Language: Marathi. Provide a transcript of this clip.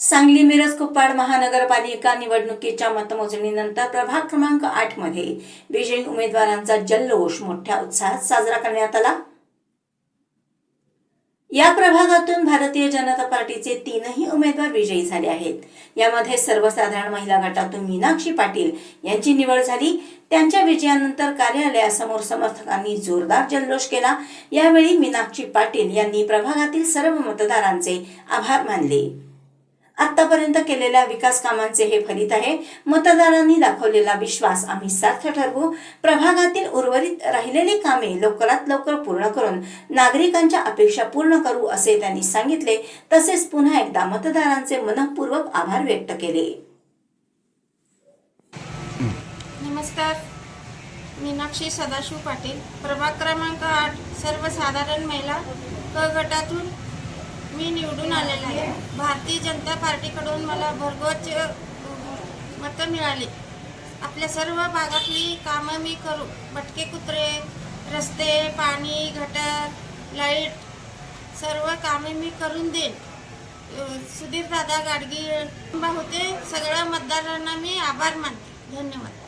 सांगली मिरज कुपवाड महानगरपालिका निवडणुकीच्या मतमोजणीनंतर प्रभाग क्रमांक 8 मध्ये विजयी उमेदवारांचा जल्लोष मोठ्या उत्साहात साजरा करण्यात आला। या प्रभागातून भारतीय जनता पार्टीचे 3ही उमेदवार विजयी झाले आहेत। यामध्ये सर्वसाधारण महिला गटातून मीनाक्षी पाटील यांची निवड झाली। त्यांच्या विजयानंतर कार्यालयासमोर समर्थकांनी जोरदार जल्लोष केला। यावेळी मीनाक्षी पाटील यांनी प्रभागातील सर्व मतदारांचे आभार मानले। आतापर्यंत केलेल्या विकास कामांचे हे फलित आहे। मतदारांनी दाखवलेला विश्वास आम्ही सार्थ ठरवू। प्रभागातील उर्वरित राहिलेली कामे लवकरात लवकर पूर्ण करून नागरिकांच्या अपेक्षा पूर्ण करू असे त्यांनी सांगितले। तसेच पुन्हा एकदा मतदारांचे मनःपूर्वक आभार व्यक्त केले। नमस्कार, मीनाक्षी सदाशिव पाटील, प्रभाग क्रमांक 8 सर्वसाधारण महिला क गटातून मी निवडून आलेला आहे। भारतीय जनता पार्टीकडून मला भरघोस मतं मिळाली। आपल्या सर्व भागातली कामं मी करू, भटके कुत्रे, रस्ते, पाणी, गटर, लाईट सर्व कामे मी करून देईन। सुधीर दादा गाडगीळ होते। सगळ्या मतदारांना मी आभार मानते। धन्यवाद।